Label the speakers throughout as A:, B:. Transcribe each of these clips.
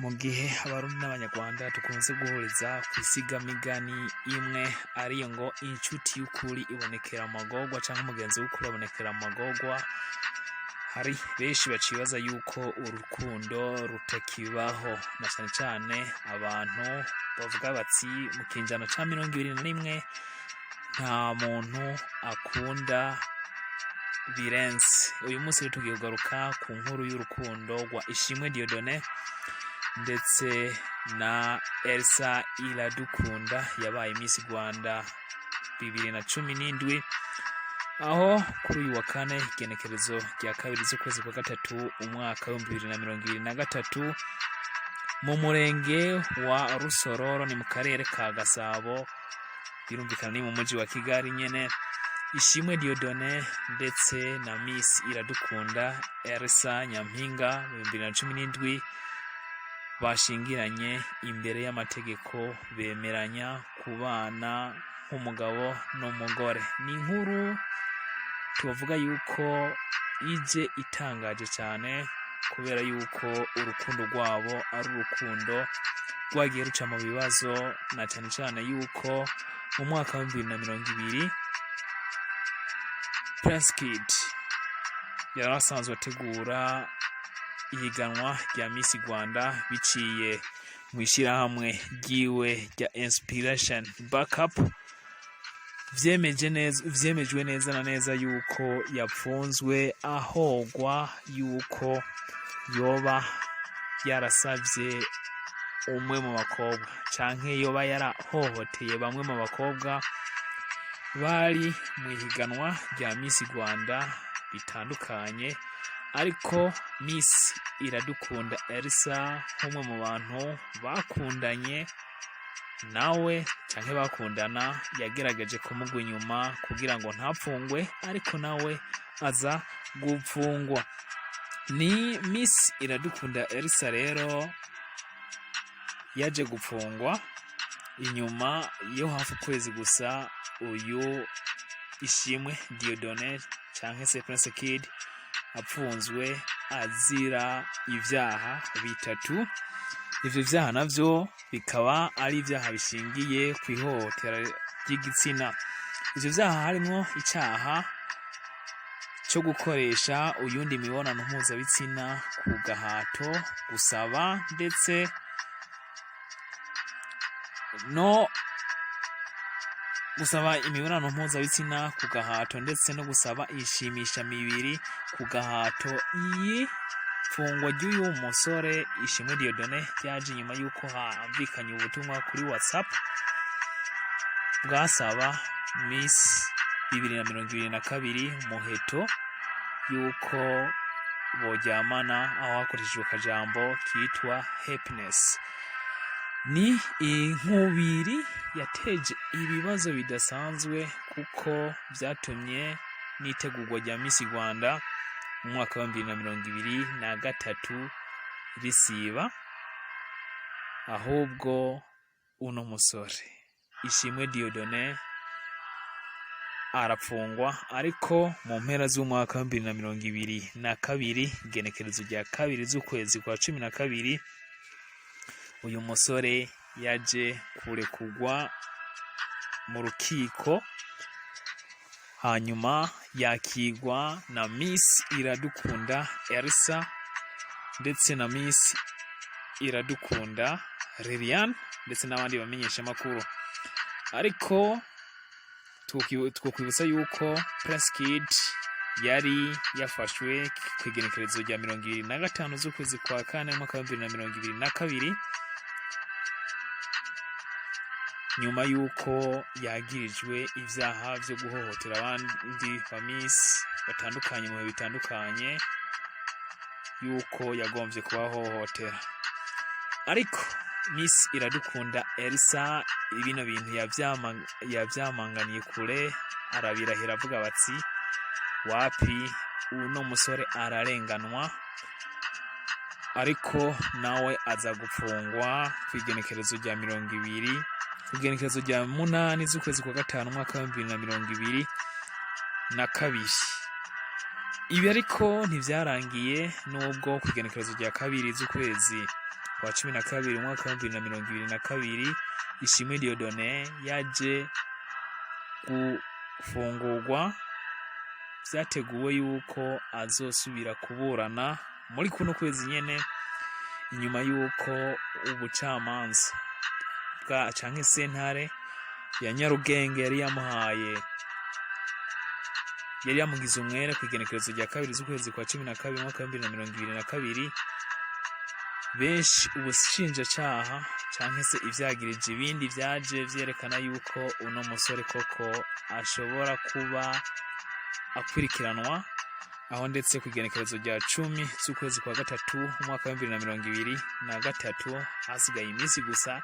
A: Mu gihe abarundi n'abanyarwanda tukunze guhuriza ku isigamigani imwe ariyo ngo inshuti y'ukuri ibonekera mu magorwa cyangwa umugenzi w'ukuri abonekera mu magorwa, hari benshi bacibaza yuko urukundo rutakibaho, na cyane cyane abantu bavuga bati mu kinjana ca 21 nta muntu akunda birenze. Uyu munsi rero tugiye kugaruka ku nkuru y'urukundo rwa Ishimwe Dieudonné ndetse na Elsa Iradukunda yabaye Miss Rwanda 2017, aho kuri uyu wa kane igenekerezo rya 2 z'ukwezi kwa gatatu umwaka wa 2023 mu murenge wa Rusororo ni mu karere ka Gasabo, birumvikana ni mu mujyi wa Kigali nyene, Ishimwe Dieudonné ndetse na Miss Iradukunda Elsa Nyampinga 2017 bashingiranye imbere y'amategeko, bemeranya kubana nk'umugabo n'umugore. Ni inkuru tuvuga yuko ije itangaje cyane kubera yuko urukundo rwabo ari urukundo rwagiye ruca mu bibazo, na cyane cyane yuko mu mwaka wa 2020 Prince Kid yari asanzwe ategura ihiganwa rya Miss Rwanda biciye mu ishyirahamwe ryiwe rya Inspiration Backup, vyemejwe neza na neza yuko yapfunzwe ahogwa yuko yoba yarasavye umwe mu bakobwa canke yoba yarahohoteye bamwe mu bakobwa bari mu ihiganwa rya Miss Rwanda bitandukanye. Ariko Miss Iradukunda Elsa nk'umwe mu bantu bakundanye nawe canke bakundana, yagerageje kumugwa inyuma kugira ngo ntapfungwe, ariko nawe aza gupfungwa. Ni Miss Iradukunda Elsa rero yaje gupfungwa inyuma yo hafi ukwezi gusa uyu Ishimwe Dieudonné canke se Prince Kid apfunzwe azira ivyaha bitatu. Ivyo vyaha navyo bikaba ari ivyaha bishingiye kw'ihohotera ry'igitsina. Ivyo vyaha harimo icaha cyo gukoresha uyundi mibonano mpuzabitsina ku gahato, gusaba ndetse no gusaba imibonano mpuzabitsina ku gahato ndetse no gusaba ishimisha mibiri ku gahato. Iyi fungwa ry'uyu musore Ishimwe Dieudonné ryaje nyuma yuko hamvikanye ubutumwa kuri WhatsApp bwasaba Miss 2022 muheto yuko bojyamana, aho hakoreshejwe akajambo kitwa happiness. Ni inkubiri yateje ibibazo bidasanzwe kuko byatumye n'itegurwa rya Miss Rwanda mu mwaka wa 2023 risiba, ahubwo uno musore Ishimwe Dieudonné arapfungwa. Ariko mu mpera z'umwaka wa 2022 igenekerezo rya 2 z'ukwezi kwa 12 uyu musore yaje kurekugwa mu rukiko, hanyuma yakigwa na Miss Iradukunda Elsa ndetse na Miss Iradukunda Liliane ndetse n'abandi bamenyesha makuru. Ariko twokwibutsa yuko Prince Kid yari yafashwe ku igenekerezo rya 25 z'ukwezi kwa kane mu mwaka wa 2022 nyuma yuko yagirijwe ivyaha vyo guhohotera abandi ba Miss batandukanye mu bitandukanye, yuko yagomvye kubahohotera. Ariko Miss Iradukunda Elsa ibino bintu yavyamanganiye kure, arabirahira avuga bati wapi uno musore ararenganwa, ariko nawe aza gupfungwa kwigenekerezo rya 20 kugenekerezo rya 8 z'ukwezi kwa gatanu mwaka wa 2022. Ibi ariko ntivyarangiye, nubwo kugenekerezo rya 2 z'ukwezi kwa 12 umwaka wa 2022 Ishimwe Dieudonné yaje gufungurwa. Vyateguwe yuko azosubira kuburana muri kuno kwezi nyene, inyuma yuko ubucamanza bwa canke sentare ya Nyarugenge yari yamugize umwere kwigenekerezo rya 2 z'ukwezi kwa 12 umwaka wa 2022. Benshi ubushinjacaha canke se ivyagirije ibindi vyaje vyerekana yuko uno musore koko ashobora kuba akwirikiranwa, aho ndetse kwigenekerezo rya 10 z'ukwezi kwa 3 umwaka wa 2023 hasigaye iminsi gusa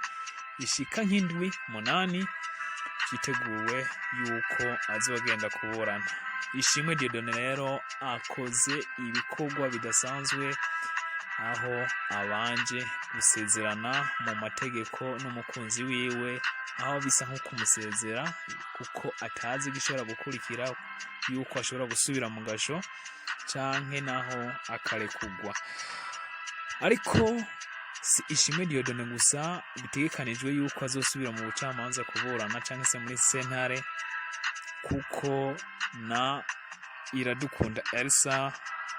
A: ishika nk'indwi 8 cyiteguwe yuko azogenda kuburana. Ishimwe Dieudonné rero akoze ibikorwa bidasanzwe, aho abanje gusezerana mu mategeko n'umukunzi wiwe, aho bisa nko kumusezera kuko atazi gishobora gukurikira, yuko ashobora gusubira mu gasho canke naho akarekugwa. Ariko si Ishimwe Dieudonné gusa bitegekanijwe yuko azosubira mu bucamanza kuburana canke se muri sentare, kuko na Iradukunda Elsa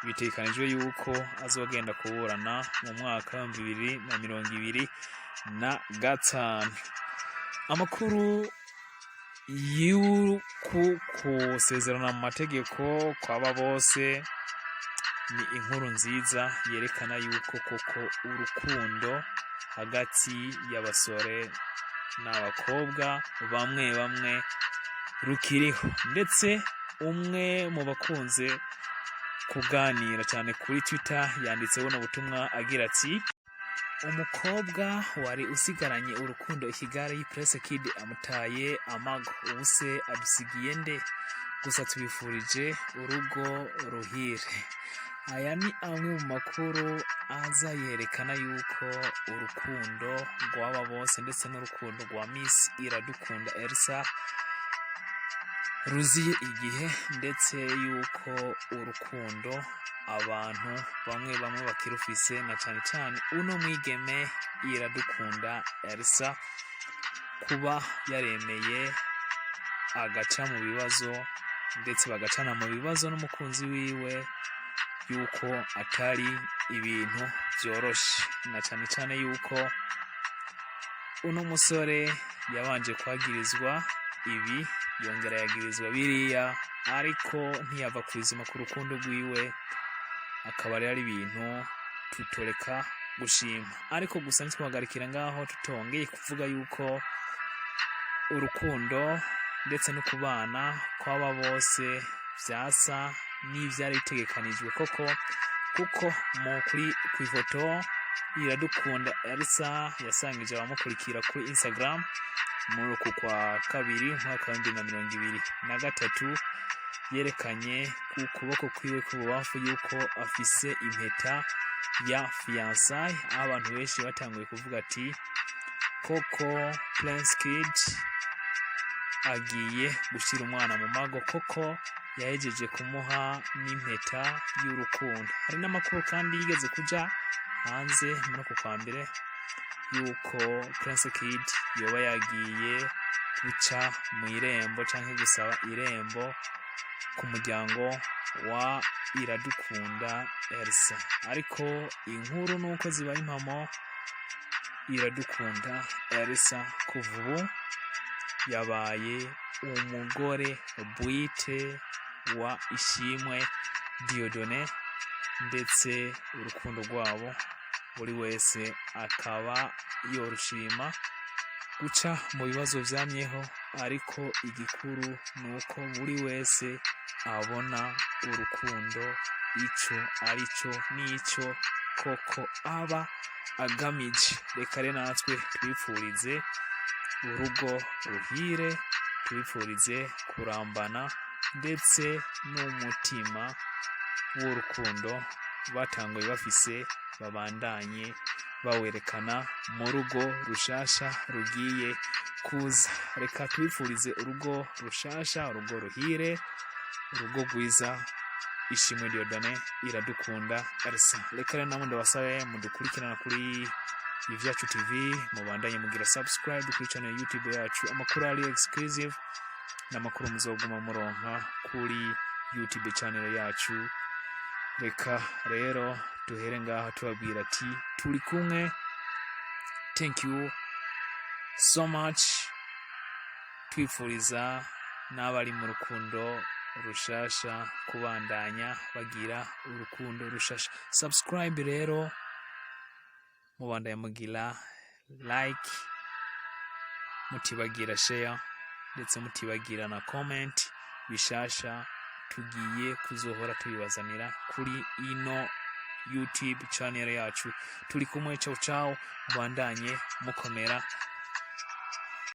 A: bitegekanijwe yuko azogenda kuburana mu mwaka wa 2025. Amakuru y'uku kusezerana mu mategeko kwaba bose ni inkuru nziza yerekana yuko koko urukundo hagati y'abasore n'abakobwa bamwe rukiriho, ndetse umwe mu bakunze kuganira cyane kuri Twitter yanditse buno butumwa agira ati: umukobwa wari usigaranye urukundo ikigare y'Presse Kid amutaye amago, ubuse adusigiye nde? Gusa tubifurije urugo ruhire. Aya ni amwe mu makuru aza yerekana yuko urukundo rwaba bose ndetse n'urukundo rwa Miss Iradukunda Elsa ruziye igihe, ndetse yuko urukundo abantu bamwe bakirufise, na cyane cyane uno mwigeme Iradukunda Elsa kuba yaremeye agaca mu bibazo, ndetse bagacana mu bibazo n'umukunzi wiwe, yuko atari ibintu byoroshe, na cyane cyane yuko uno musore yabanje kwagirizwa ibi yongera yagirizwa biriya, ariko ntiyava kwizima ku rukundo rwiwe, akaba ari ibintu tutoreka gushima. Ariko gusa ntitwagarikira ngaho, tutongeye kuvuga yuko urukundo ndetse no kubana kwaba bose vyasa n'ivyari bitegekanijwe koko, kuko ku ifoto Iradukunda Elsa yasangije abamukurikira kuri Instagram muri uku kwa 2 umwaka wa 2023, yerekanye ku kuboko kwiwe k'ububafu yuko afise impeta ya fiançailles, aho abantu benshi batanguye kuvuga ati koko Prince Kid agiye gushyira umwana mu mago, koko yahejeje kumuha n'impeta y'urukundo. Hari n'amakuru kandi yigeze kuja hanze muri uku kwa mbere yuko Prince Kid yoba yagiye guca mu irembo canke gusaba irembo ku muryango wa Iradukunda Elsa. Ariko inkuru nuko zibaye impamo, Iradukunda Elsa kuva ubu yabaye umugore bwite wa Ishimwe Dieudonné, ndetse urukundo rwabo buri wese akaba yorushima guca mu bibazo vyamyeho, ariko igikuru nuko buri wese abona urukundo ico arico n'ico koko aba agamije. Reka rero natwe twifurize urugo ruhire, twifurize kurambana, ndetse n'umutima w'urukundo batanguye bafise babandanye bawerekana mu rugo rushasha rugiye kuza. Reka twifurize urugo rushasha, urugo ruhire, urugo rwiza. Ishimwe Dieudonné, Iradukunda Elsa. Reka rero namwe ndabasabe mudukurikirana kuri Ivyacu TV, mubandanye mugira subscribe kuri channel ya YouTube yacu, amakuru ari exclusive n'amakuru muzoguma muronka kuri YouTube channel yacu. Reka rero duhere ngaha tubabwira ati turi kumwe. Thank you so much. Twifuriza n'abari mu rukundo rushasha kubandanya bagira urukundo rushasha. Subscribe rero, mubandanye mugira like, mutibagira share, ndetse mutibagira na comment bishasha tugiye kuzohora tubibazanira kuri ino YouTube channel yacu. Turi kumwe, ciao ciao, mubandanye mukomera.